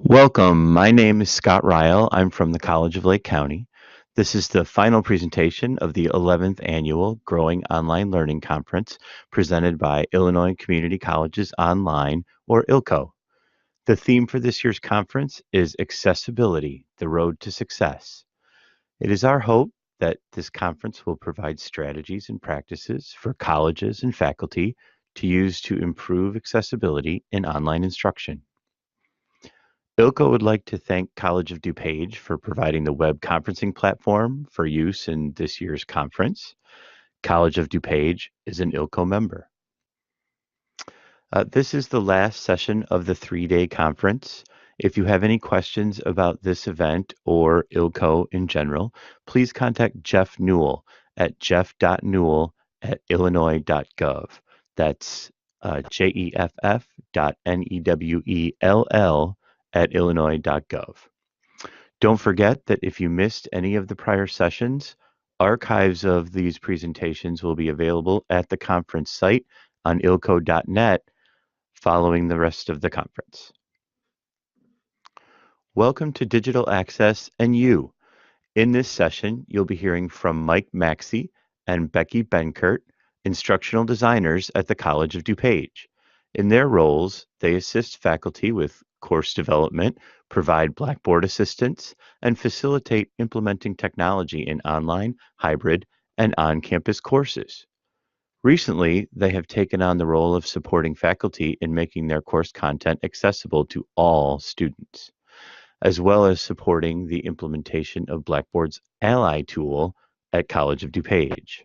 Welcome. My name is Scott Ryle. I'm from the College of Lake County. This is the final presentation of the 11th Annual Growing Online Learning Conference presented by Illinois Community Colleges Online, or ILCO. The theme for this year's conference is Accessibility, the Road to Success. It is our hope that this conference will provide strategies and practices for colleges and faculty to use to improve accessibility in online instruction. ILCO would like to thank College of DuPage for providing the web conferencing platform for use in this year's conference. College of DuPage is an ILCO member. This is the last session of the 3-day conference. If you have any questions about this event or ILCO in general, please contact Jeff Newell at jeff.newell@illinois.gov. That's jeff.newell@illinois.gov. Don't forget that if you missed any of the prior sessions, archives of these presentations will be available at the conference site on ilco.net following the rest of the conference. Welcome to Digital Access and You. In this session, you'll be hearing from Mike Maxse and Becky Benkert, instructional designers at the College of DuPage. In their roles, they assist faculty with course development, provide Blackboard assistance, and facilitate implementing technology in online, hybrid, and on-campus courses. Recently, they have taken on the role of supporting faculty in making their course content accessible to all students, as well as supporting the implementation of Blackboard's Ally tool at College of DuPage.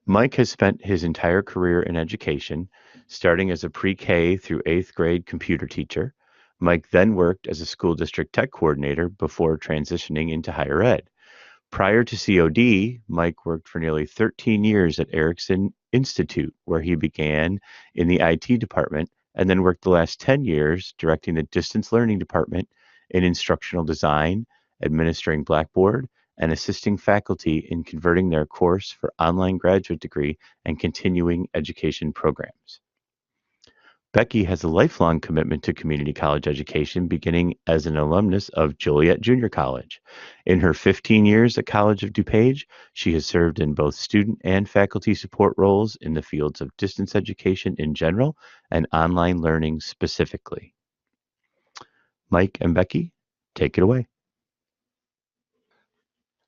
Mike has spent his entire career in education, starting as a pre-K through 8th grade computer teacher. Mike then worked as a school district tech coordinator before transitioning into higher ed. Prior to COD, Mike worked for nearly 13 years at Erickson Institute, where he began in the IT department and then worked the last 10 years directing the distance learning department in instructional design, administering Blackboard, and assisting faculty in converting their course for online graduate degree and continuing education programs. Becky has a lifelong commitment to community college education, beginning as an alumnus of Joliet Junior College. In her 15 years at College of DuPage, she has served in both student and faculty support roles in the fields of distance education in general and online learning specifically. Mike and Becky, take it away.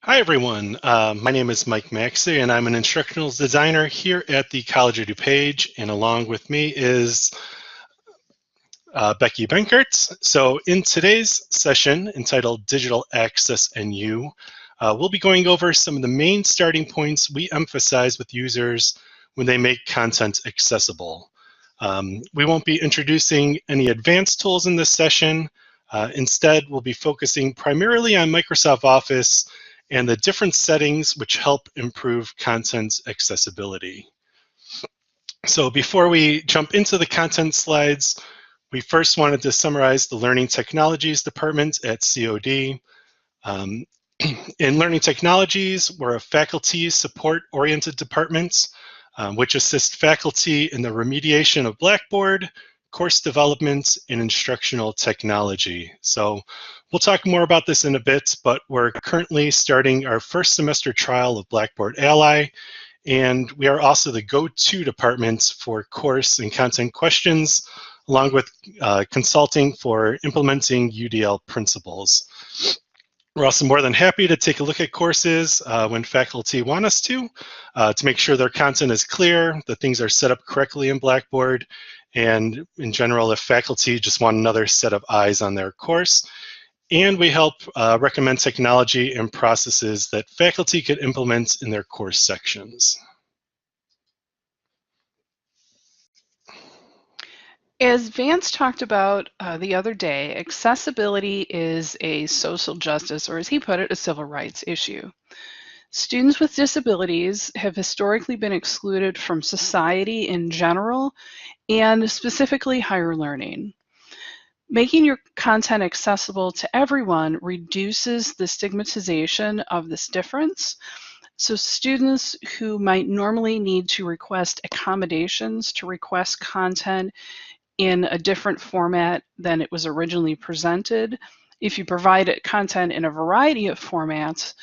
Hi, everyone. My name is Mike Maxse, and I'm an instructional designer here at the College of DuPage, and along with me is Becky Benkert. So in today's session entitled Digital Access and You, we'll be going over some of the main starting points we emphasize with users when they make content accessible. We won't be introducing any advanced tools in this session. Instead, we'll be focusing primarily on Microsoft Office and the different settings which help improve content accessibility. So before we jump into the content slides, we first wanted to summarize the Learning Technologies department at COD. In Learning Technologies, we're a faculty support-oriented department which assists faculty in the remediation of Blackboard, course development, and instructional technology. So we'll talk more about this in a bit, but we're currently starting our first semester trial of Blackboard Ally, and we are also the go-to department for course and content questions, along with consulting for implementing UDL principles. We're also more than happy to take a look at courses when faculty want us to make sure their content is clear, that things are set up correctly in Blackboard, and in general, if faculty just want another set of eyes on their course. And we help recommend technology and processes that faculty could implement in their course sections. As Vance talked about the other day, accessibility is a social justice, or as he put it, a civil rights issue. Students with disabilities have historically been excluded from society in general and specifically higher learning. Making your content accessible to everyone reduces the stigmatization of this difference. So students who might normally need to request accommodations to request content in a different format than it was originally presented. If you provide content in a variety of formats,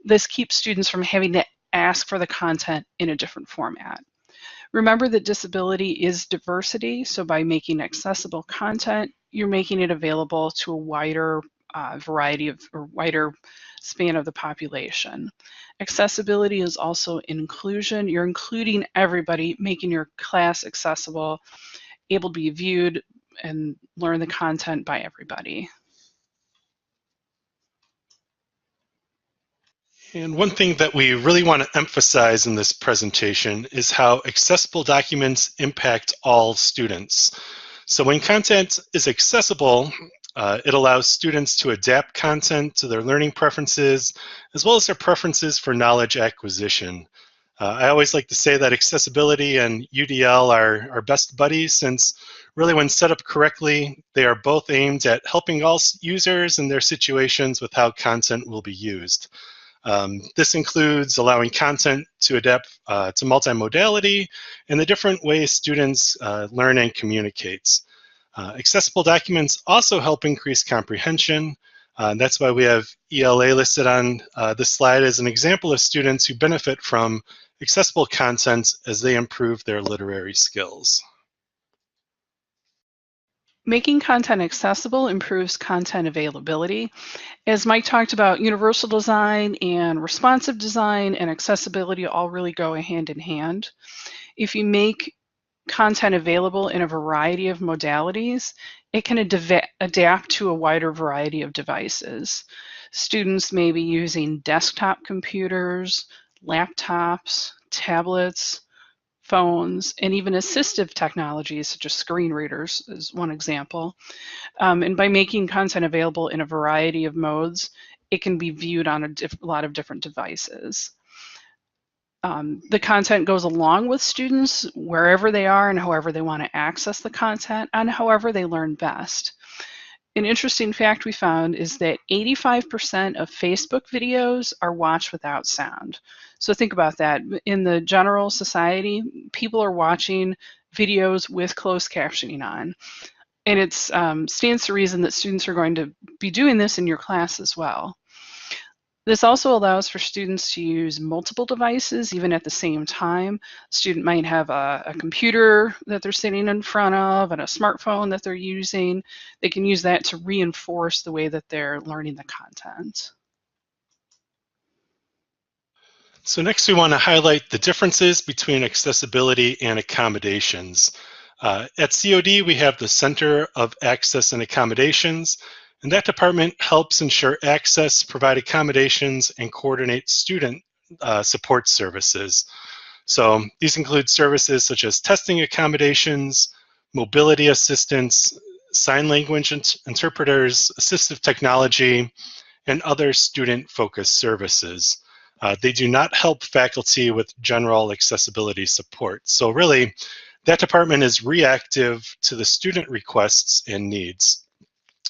this keeps students from having to ask for the content in a different format. Remember that disability is diversity, so by making accessible content, you're making it available to a wider variety of, or wider span of the population. Accessibility is also inclusion. You're including everybody, making your class accessible, able to be viewed and learn the content by everybody. And one thing that we really want to emphasize in this presentation is how accessible documents impact all students. So when content is accessible, it allows students to adapt content to their learning preferences, as well as their preferences for knowledge acquisition. I always like to say that accessibility and UDL are best buddies, since really when set up correctly, they are both aimed at helping all users in their situations with how content will be used. This includes allowing content to adapt to multimodality and the different ways students learn and communicate. Accessible documents also help increase comprehension. That's why we have ELA listed on this slide as an example of students who benefit from accessible content as they improve their literary skills. Making content accessible improves content availability. As Mike talked about, universal design and responsive design and accessibility all really go hand in hand. If you make content available in a variety of modalities, it can adapt to a wider variety of devices. Students may be using desktop computers, laptops, tablets, phones, and even assistive technologies such as screen readers is one example. And by making content available in a variety of modes, it can be viewed on a lot of different devices. The content goes along with students wherever they are and however they want to access the content and however they learn best. An interesting fact we found is that 85% of Facebook videos are watched without sound. So think about that. In the general society, people are watching videos with closed captioning on. And it stands to reason that students are going to be doing this in your class as well. This also allows for students to use multiple devices even at the same time. A student might have a computer that they're sitting in front of and a smartphone that they're using. They can use that to reinforce the way that they're learning the content. So next we want to highlight the differences between accessibility and accommodations. At COD, we have the Center of Access and Accommodations, and that department helps ensure access, provide accommodations, and coordinate student support services. So these include services such as testing accommodations, mobility assistance, sign language interpreters, assistive technology, and other student-focused services. They do not help faculty with general accessibility support. So really, that department is reactive to the student requests and needs.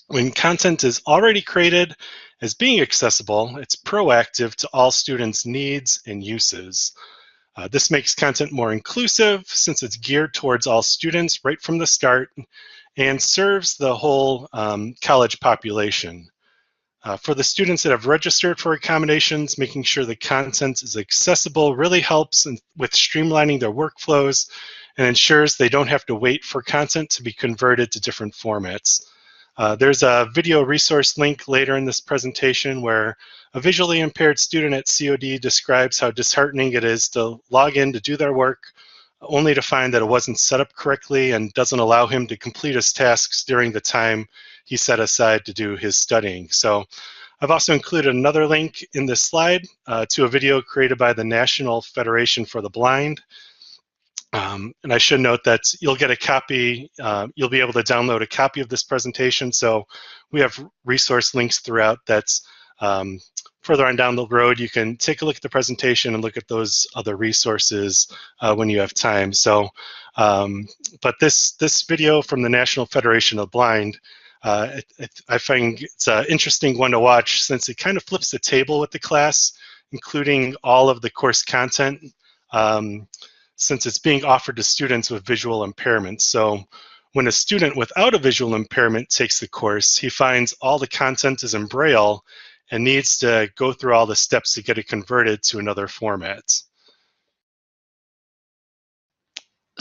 When content is already created as being accessible, it's proactive to all students' needs and uses. This makes content more inclusive since it's geared towards all students right from the start and serves the whole college population. For the students that have registered for accommodations, making sure the content is accessible really helps with streamlining their workflows and ensures they don't have to wait for content to be converted to different formats. There's a video resource link later in this presentation where a visually impaired student at COD describes how disheartening it is to log in to do their work only to find that it wasn't set up correctly and doesn't allow him to complete his tasks during the time he set aside to do his studying. So I've also included another link in this slide to a video created by the National Federation for the Blind. And I should note that you'll get a copy, you'll be able to download a copy of this presentation. So we have resource links throughout that's further on down the road. You can take a look at the presentation and look at those other resources when you have time. So, but this video from the National Federation of the Blind, I find it's an interesting one to watch since it kind of flips the table with the class, including all of the course content, since it's being offered to students with visual impairments. So When a student without a visual impairment takes the course, he finds all the content is in Braille and needs to go through all the steps to get it converted to another format.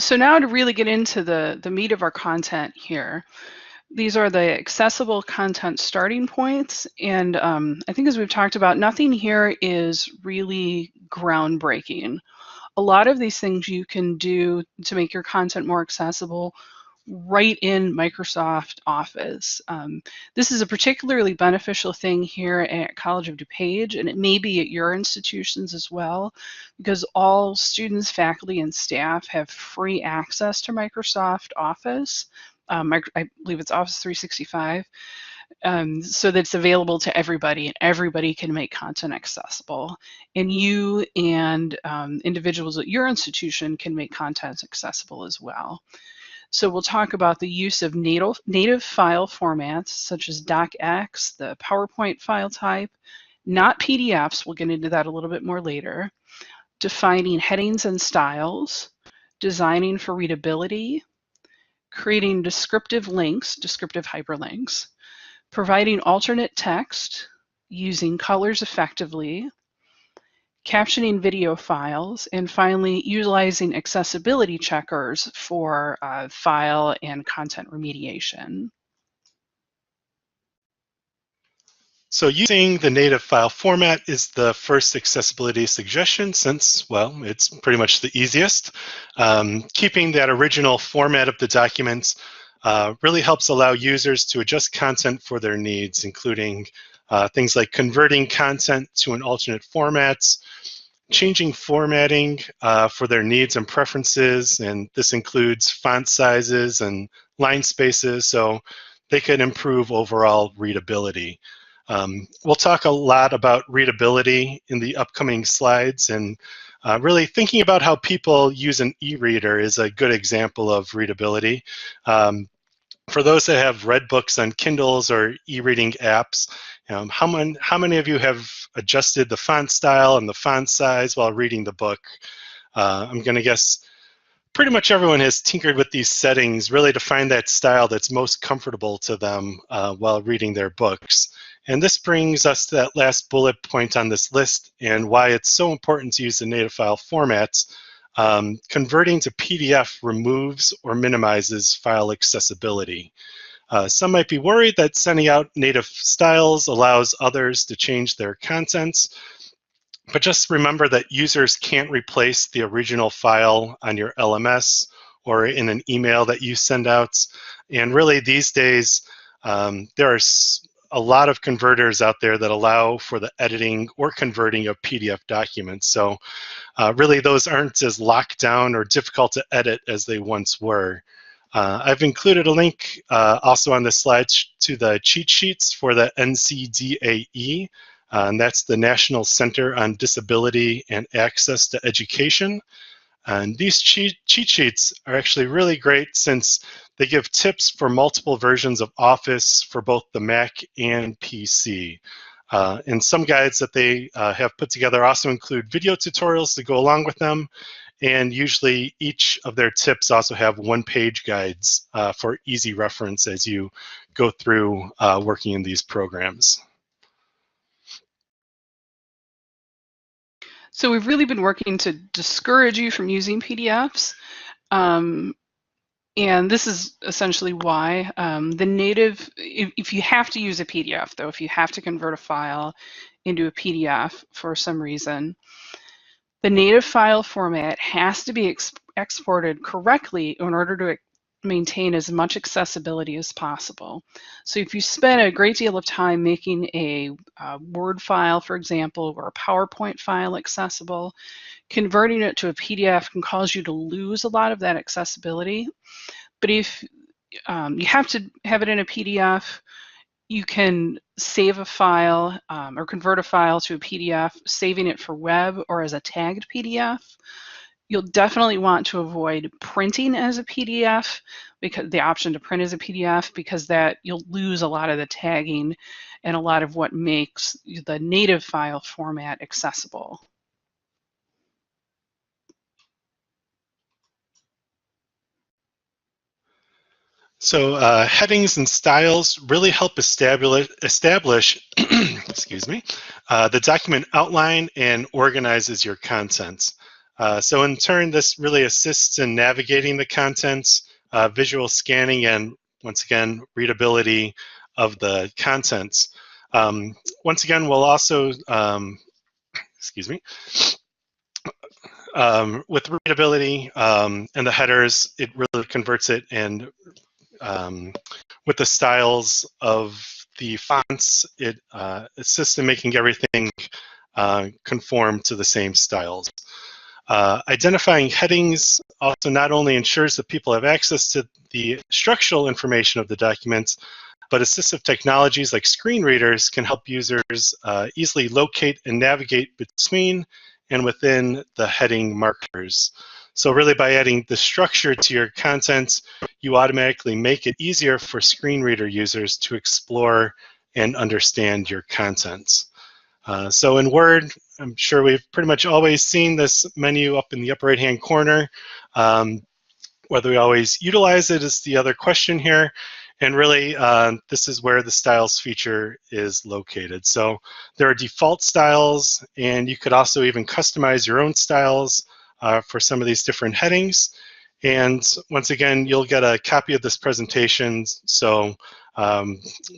So now to really get into the meat of our content here, these are the accessible content starting points. And I think as we've talked about, nothing here is really groundbreaking. A lot of these things you can do to make your content more accessible right in Microsoft Office. This is a particularly beneficial thing here at College of DuPage, and it may be at your institutions as well, because all students, faculty, and staff have free access to Microsoft Office. I believe it's Office 365. So that it's available to everybody, and everybody can make content accessible. And you and individuals at your institution can make content accessible as well. So we'll talk about the use of native file formats such as docx, the PowerPoint file type, not PDFs, we'll get into that a little bit more later, defining headings and styles, designing for readability, creating descriptive links, descriptive hyperlinks, providing alternate text, using colors effectively, captioning video files, and finally utilizing accessibility checkers for file and content remediation. So using the native file format is the first accessibility suggestion since, well, it's pretty much the easiest. Keeping that original format of the documents really helps allow users to adjust content for their needs, including things like converting content to an alternate format, changing formatting for their needs and preferences, and this includes font sizes and line spaces, so they can improve overall readability. We'll talk a lot about readability in the upcoming slides, and really thinking about how people use an e-reader is a good example of readability. For those that have read books on Kindles or e-reading apps, how many of you have adjusted the font style and the font size while reading the book? I'm going to guess pretty much everyone has tinkered with these settings really to find that style that's most comfortable to them while reading their books. And this brings us to that last bullet point on this list and why it's so important to use the native file formats. Converting to PDF removes or minimizes file accessibility. Some might be worried that sending out native styles allows others to change their contents, but just remember that users can't replace the original file on your LMS or in an email that you send out. And really these days, there are a lot of converters out there that allow for the editing or converting of PDF documents. So really those aren't as locked down or difficult to edit as they once were. I've included a link also on the slides to the cheat sheets for the NCDAE, and that's the National Center on Disability and Access to Education. And these cheat sheets are actually really great since they give tips for multiple versions of Office for both the Mac and PC. And some guides that they have put together also include video tutorials to go along with them. And usually each of their tips also have one-page guides for easy reference as you go through working in these programs. So we've really been working to discourage you from using PDFs. And this is essentially why the native, if you have to use a PDF though, if you have to convert a file into a PDF for some reason, the native file format has to be exported correctly in order to maintain as much accessibility as possible. So if you spend a great deal of time making a Word file, for example, or a PowerPoint file accessible, converting it to a PDF can cause you to lose a lot of that accessibility. But if you have to have it in a PDF, you can save a file or convert a file to a PDF, saving it for web or as a tagged PDF. You'll definitely want to avoid printing as a PDF, because the option to print as a PDF, because that you'll lose a lot of the tagging and a lot of what makes the native file format accessible. So headings and styles really help establish excuse me, the document outline and organizes your contents. So in turn, this really assists in navigating the contents, visual scanning, and once again, readability of the contents. Once again, we'll also, excuse me, with readability and the headers, it really converts it, and with the styles of the fonts, it assists in making everything conform to the same styles. Identifying headings also not only ensures that people have access to the structural information of the documents, but assistive technologies like screen readers can help users easily locate and navigate between and within the heading markers. So really by adding the structure to your content, you automatically make it easier for screen reader users to explore and understand your content. So in Word, I'm sure we've pretty much always seen this menu up in the upper right-hand corner. Whether we always utilize it is the other question here. And really, this is where the styles feature is located. So there are default styles, and you could also even customize your own styles for some of these different headings. And once again, you'll get a copy of this presentation. So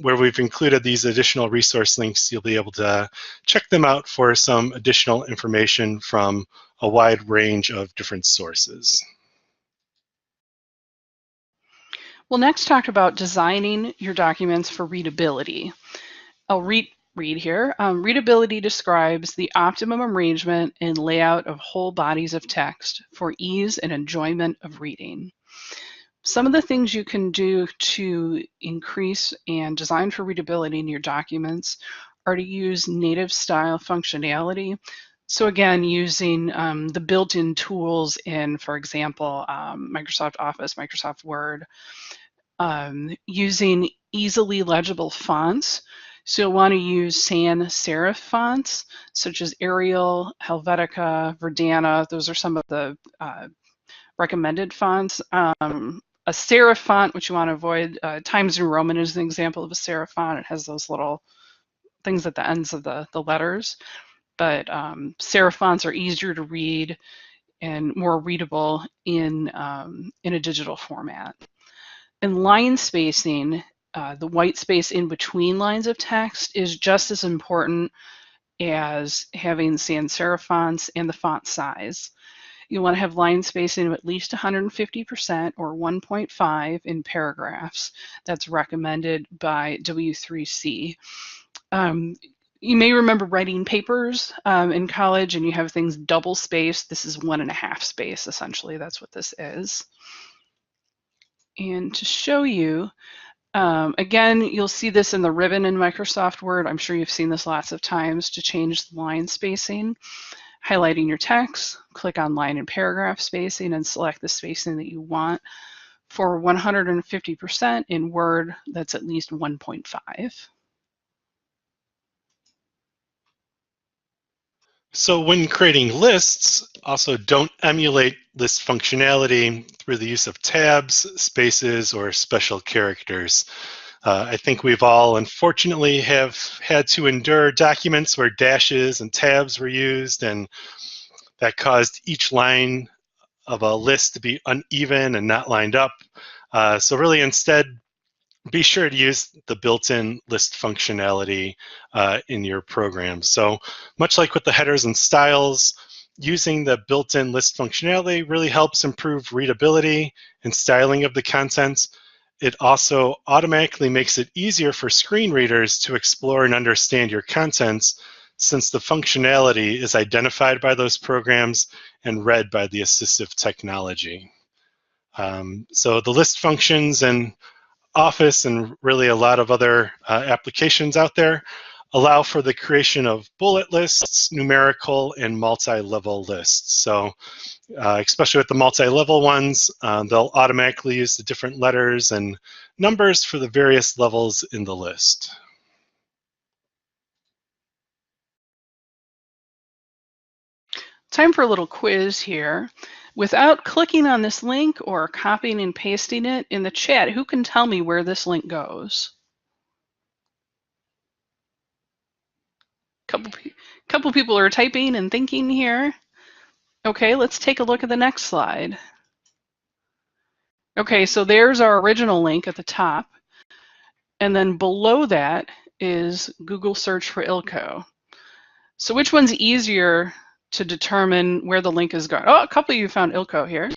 where we've included these additional resource links, you'll be able to check them out for some additional information from a wide range of different sources. We'll next talk about designing your documents for readability. I'll read here. Readability describes the optimum arrangement and layout of whole bodies of text for ease and enjoyment of reading. Some of the things you can do to increase and design for readability in your documents are to use native style functionality. So again, using the built-in tools in, for example, Microsoft Office, Microsoft Word, using easily legible fonts. So you'll want to use sans serif fonts, such as Arial, Helvetica, Verdana. Those are some of the recommended fonts. A serif font, which you want to avoid, Times New Roman is an example of a serif font. It has those little things at the ends of the letters. But serif fonts are easier to read and more readable in a digital format. And line spacing, the white space in between lines of text, is just as important as having sans serif fonts and the font size. You want to have line spacing of at least 150% or 1.5 in paragraphs. That's recommended by W3C. You may remember writing papers in college and you have things double spaced. This is 1.5 space, essentially. That's what this is. And to show you, again, you'll see this in the ribbon in Microsoft Word. I'm sure you've seen this lots of times to change the line spacing. Highlighting your text, click on line and paragraph spacing and select the spacing that you want. For 150% in Word, that's at least 1.5. So when creating lists, also don't emulate list functionality through the use of tabs, spaces, or special characters. I think we've all, unfortunately, have had to endure documents where dashes and tabs were used, and that caused each line of a list to be uneven and not lined up. So really instead, be sure to use the built-in list functionality in your program. So much like with the headers and styles, using the built-in list functionality really helps improve readability and styling of the content. It also automatically makes it easier for screen readers to explore and understand your contents, since the functionality is identified by those programs and read by the assistive technology. So the list functions and Office and really a lot of other applications out there allow for the creation of bullet lists, numerical, and multi-level lists. So especially with the multi-level ones, they'll automatically use the different letters and numbers for the various levels in the list. Time for a little quiz here. Without clicking on this link or copying and pasting it in the chat, who can tell me where this link goes? Couple people are typing and thinking here. Okay, let's take a look at the next slide. Okay, so there's our original link at the top. And then below that is Google search for ILCO. So which one's easier to determine where the link is going? Oh, a couple of you found ILCO here.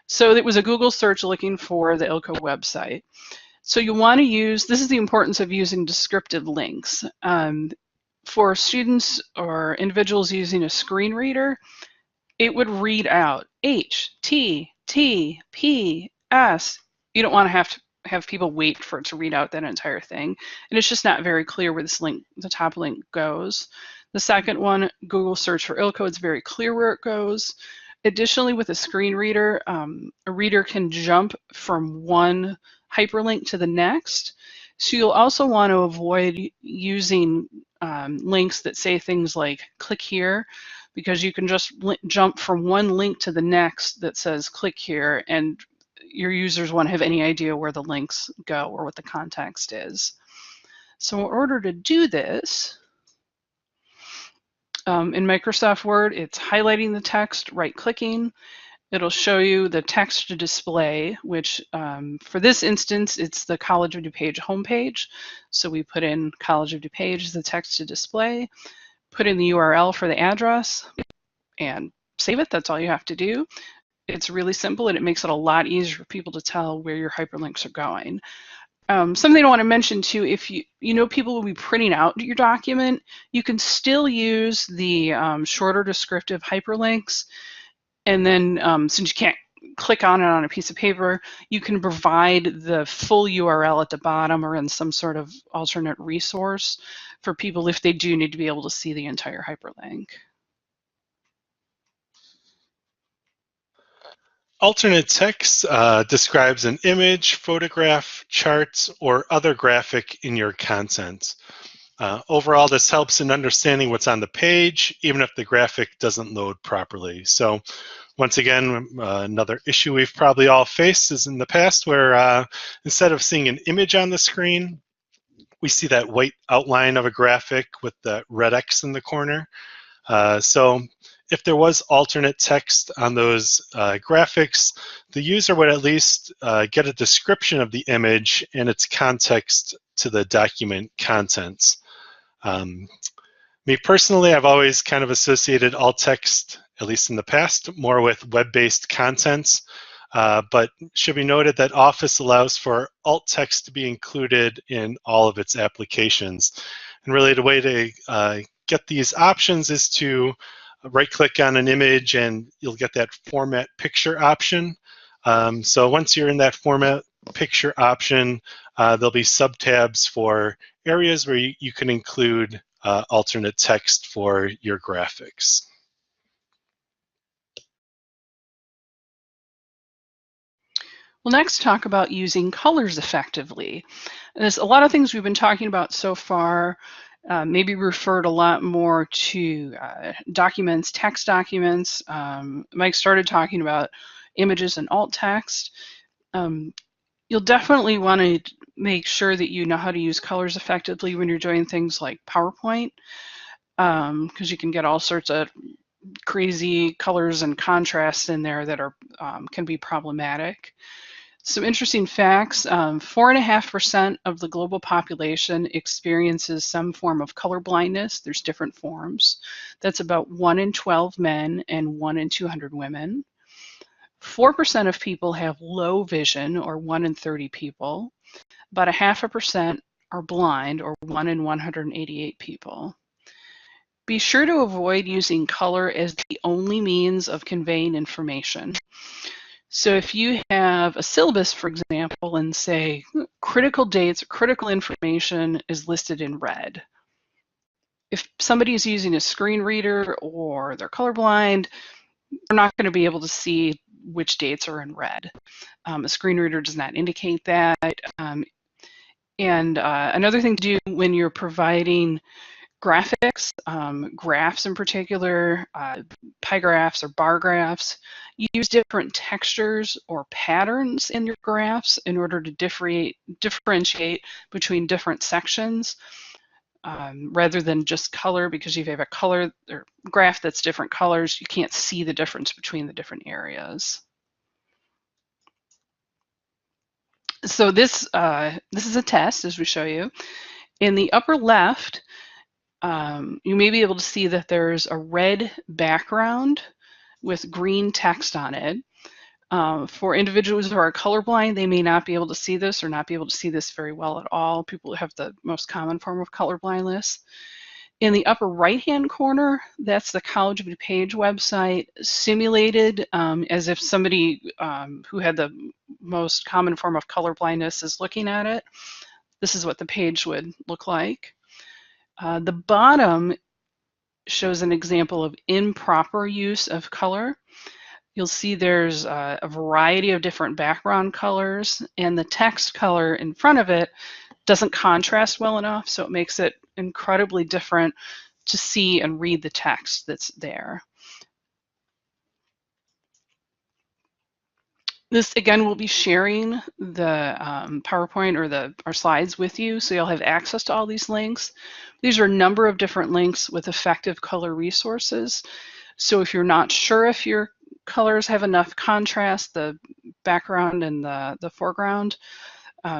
So it was a Google search looking for the ILCO website. So you want to use, this is the importance of using descriptive links. For students or individuals using a screen reader, it would read out HTTPS. You don't want to have people wait for it to read out that entire thing. And it's just not very clear where this link, the top link, goes. The second one, Google search for ILCO, it's very clear where it goes. Additionally, with a screen reader, a reader can jump from one hyperlink to the next. So you'll also want to avoid using links that say things like click here, because you can just jump from one link to the next that says click here, and your users won't have any idea where the links go or what the context is. So in order to do this, in Microsoft Word, it's highlighting the text, right-clicking. It'll show you the text to display, which for this instance, it's the College of DuPage homepage. So we put in College of DuPage as the text to display, put in the URL for the address, and save it. That's all you have to do. It's really simple, and it makes it a lot easier for people to tell where your hyperlinks are going. Something I want to mention too, if you know people will be printing out your document, you can still use the shorter descriptive hyperlinks. And then since you can't click on it on a piece of paper, you can provide the full URL at the bottom or in some sort of alternate resource for people if they do need to be able to see the entire hyperlink. Alternate text describes an image, photograph, chart, or other graphic in your content. Overall, this helps in understanding what's on the page, even if the graphic doesn't load properly. So once again, another issue we've probably all faced is in the past where instead of seeing an image on the screen, we see that white outline of a graphic with the red X in the corner. So if there was alternate text on those graphics, the user would at least get a description of the image and its context to the document contents. Me personally, I've always kind of associated alt text, at least in the past, more with web-based contents. But should be noted that Office allows for alt text to be included in all of its applications. And really the way to get these options is to right-click on an image and you'll get that format picture option. So once you're in that format picture option, there'll be subtabs for areas where you can include alternate text for your graphics. We'll next talk about using colors effectively. There's a lot of things we've been talking about so far, maybe referred a lot more to documents, text documents. Mike started talking about images and alt text. You'll definitely want to make sure that you know how to use colors effectively when you're doing things like PowerPoint, because you can get all sorts of crazy colors and contrasts in there that are can be problematic. Some interesting facts, 4.5% of the global population experiences some form of color blindness. There's different forms. That's about 1 in 12 men and 1 in 200 women. 4% of people have low vision, or 1 in 30 people. About 0.5% are blind, or 1 in 188 people. Be sure to avoid using color as the only means of conveying information. So if you have a syllabus, for example, and say critical dates, critical information is listed in red. If somebody is using a screen reader or they're colorblind, they're not going to be able to see which dates are in red. A screen reader does not indicate that. And another thing to do when you're providing graphics, graphs in particular, pie graphs or bar graphs. Use different textures or patterns in your graphs in order to differentiate between different sections, rather than just color, because if you have a color or graph that's different colors, you can't see the difference between the different areas. So this is a test, as we show you. In the upper left, you may be able to see that there's a red background with green text on it. For individuals who are colorblind, they may not be able to see this or not be able to see this very well at all. People who have the most common form of colorblindness. In the upper right-hand corner, that's the College of DuPage website simulated as if somebody who had the most common form of colorblindness is looking at it. This is what the page would look like. The bottom shows an example of improper use of color. You'll see there's a variety of different background colors, and the text color in front of it doesn't contrast well enough, so it makes it incredibly different to see and read the text that's there. This, again, will be sharing the PowerPoint or our slides with you, so you'll have access to all these links. These are a number of different links with effective color resources. So if you're not sure if your colors have enough contrast, the background and the foreground,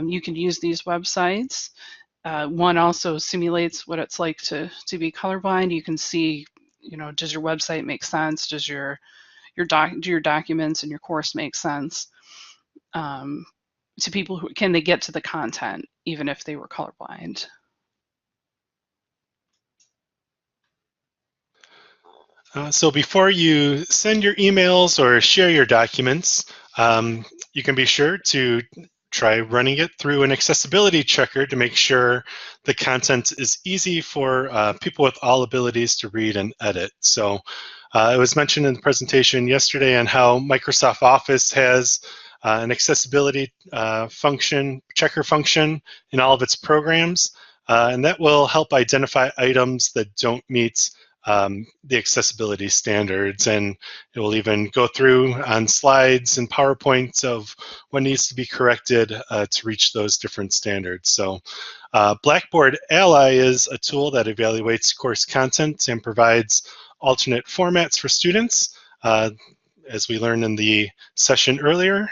you can use these websites. One also simulates what it's like to be colorblind. You can see, does your website make sense? Does do your documents and your course make sense to people who can they get to the content even if they were colorblind? So before you send your emails or share your documents, you can be sure to try running it through an accessibility checker to make sure the content is easy for people with all abilities to read and edit. So it was mentioned in the presentation yesterday on how Microsoft Office has an accessibility checker function in all of its programs, and that will help identify items that don't meet the accessibility standards, and it will even go through on slides and PowerPoints of what needs to be corrected to reach those different standards. So Blackboard Ally is a tool that evaluates course content and provides alternate formats for students. As we learned in the session earlier,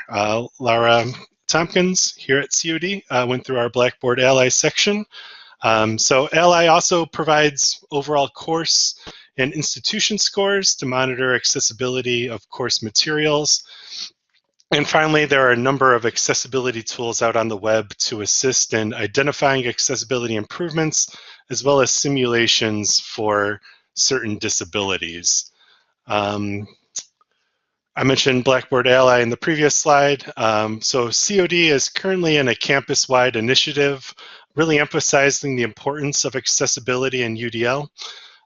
Laura Tompkins here at COD went through our Blackboard Ally section. So Ally also provides overall course and institution scores to monitor accessibility of course materials. And finally, there are a number of accessibility tools out on the web to assist in identifying accessibility improvements, as well as simulations for certain disabilities. I mentioned Blackboard Ally in the previous slide. So COD is currently in a campus-wide initiative really emphasizing the importance of accessibility in UDL.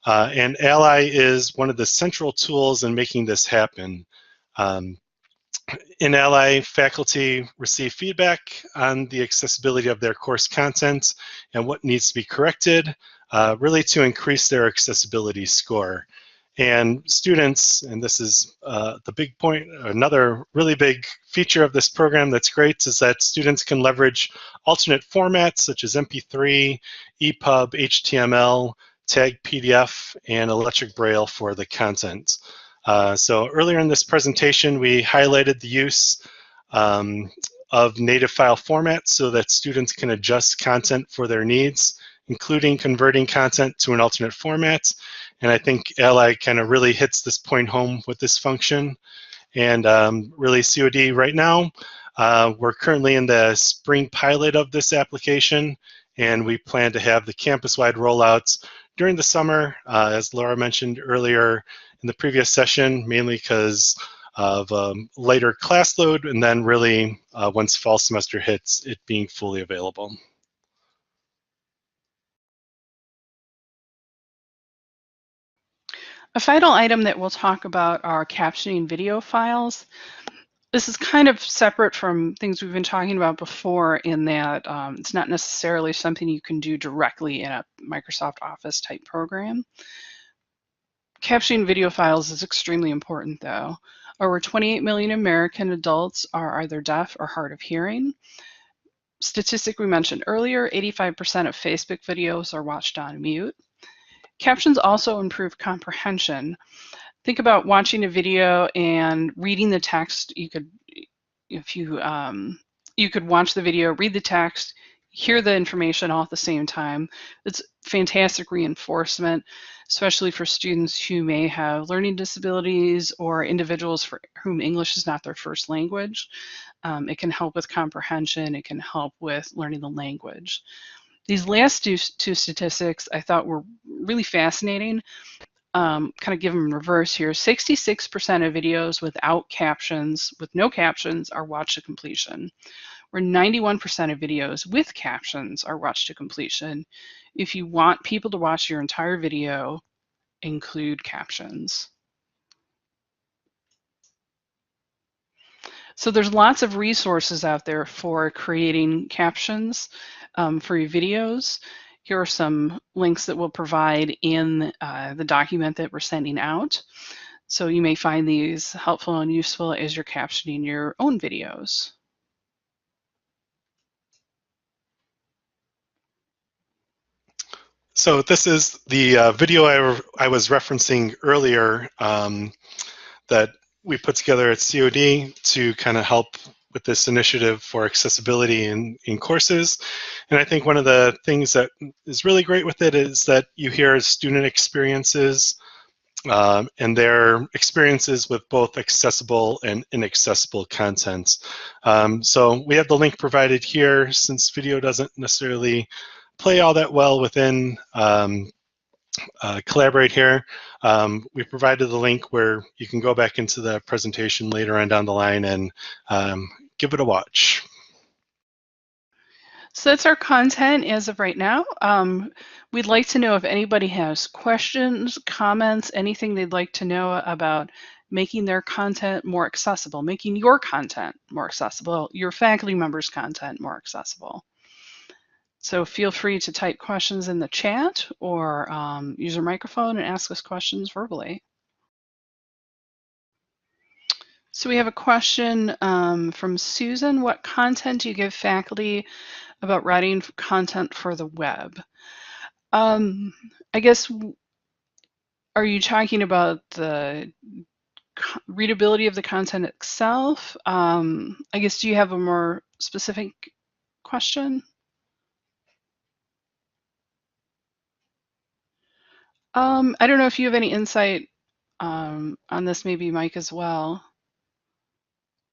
And Ally is one of the central tools in making this happen. In Ally, faculty receive feedback on the accessibility of their course content and what needs to be corrected, really to increase their accessibility score. And students, and this is the big point, another really big feature of this program that's great is that students can leverage alternate formats such as MP3, EPUB, HTML, tag PDF, and electric braille for the content. So earlier in this presentation, we highlighted the use of native file formats so that students can adjust content for their needs, including converting content to an alternate format. And I think Ally kind of really hits this point home with this function. And really COD right now, we're currently in the spring pilot of this application, and we plan to have the campus-wide rollouts during the summer, as Laura mentioned earlier in the previous session, mainly because of lighter class load, and then really once fall semester hits, it being fully available. A final item that we'll talk about are captioning video files. This is kind of separate from things we've been talking about before in that it's not necessarily something you can do directly in a Microsoft Office type program. Captioning video files is extremely important though. Over 28 million American adults are either deaf or hard of hearing. Statistic we mentioned earlier, 85% of Facebook videos are watched on mute. Captions also improve comprehension. Think about watching a video and reading the text. You could, if you could watch the video, read the text, hear the information all at the same time. It's fantastic reinforcement, especially for students who may have learning disabilities or individuals for whom English is not their first language. It can help with comprehension. It can help with learning the language. These last two statistics I thought were really fascinating. Kind of give them in reverse here. 66% of videos without captions, with no captions, are watched to completion, where 91% of videos with captions are watched to completion. If you want people to watch your entire video, include captions. So there's lots of resources out there for creating captions for your videos. Here are some links that we'll provide in the document that we're sending out. So you may find these helpful and useful as you're captioning your own videos. So this is the video I was referencing earlier that we put together at COD to kind of help with this initiative for accessibility in courses. And I think one of the things that is really great with it is that you hear student experiences and their experiences with both accessible and inaccessible content. So we have the link provided here, since video doesn't necessarily play all that well within Collaborate here. We provided the link where you can go back into the presentation later on down the line and give it a watch. So that's our content as of right now. We'd like to know if anybody has questions, comments, anything they'd like to know about making their content more accessible, making your content more accessible, your faculty members' content more accessible. So feel free to type questions in the chat or use your microphone and ask us questions verbally. So we have a question from Susan. What content do you give faculty about writing content for the web? I guess, are you talking about the readability of the content itself? I guess, do you have a more specific question? I don't know if you have any insight on this, maybe Mike as well.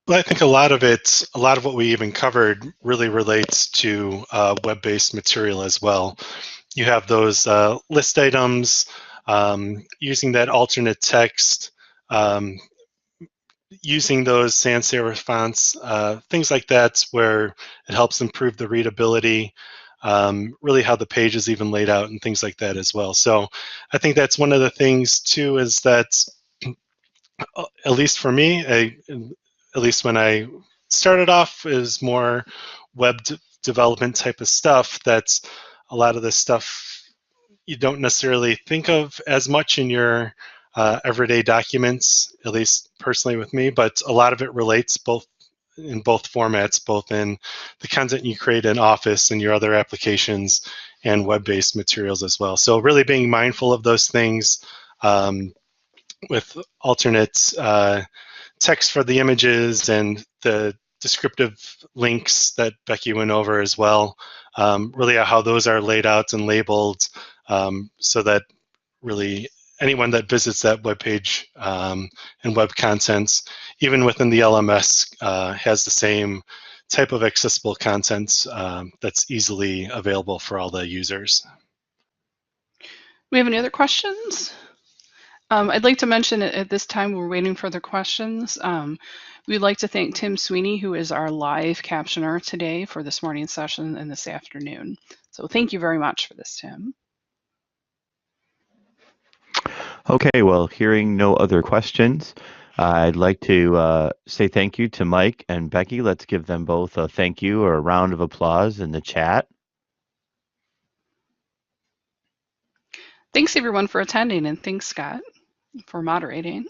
Well, I think a lot of what we even covered really relates to web-based material as well. You have those list items, using that alternate text, using those sans serif fonts, things like that, where it helps improve the readability, really how the page is even laid out and things like that as well. So I think that's one of the things too, is that at least for me, at least when I started off, is more web development type of stuff. That's a lot of the stuff you don't necessarily think of as much in your everyday documents, at least personally with me, but a lot of it relates in both formats, both in the content you create in Office and your other applications and web-based materials as well. So really being mindful of those things, with alternate text for the images and the descriptive links that Becky went over as well, really how those are laid out and labeled, so that really anyone that visits that web page and web contents, even within the LMS, has the same type of accessible content that's easily available for all the users. We have any other questions? I'd like to mention at this time we're waiting for the questions. We'd like to thank Tim Sweeney, who is our live captioner today for this morning's session and this afternoon. So thank you very much for this, Tim. Okay, well, hearing no other questions, I'd like to say thank you to Mike and Becky. Let's give them both a thank you or a round of applause in the chat. Thanks everyone for attending, and thanks Scott for moderating.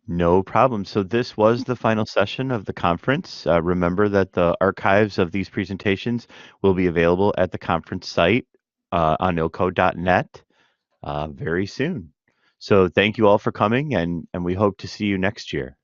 No problem. So this was the final session of the conference. Remember that the archives of these presentations will be available at the conference site on ilco.net very soon. So thank you all for coming, and we hope to see you next year.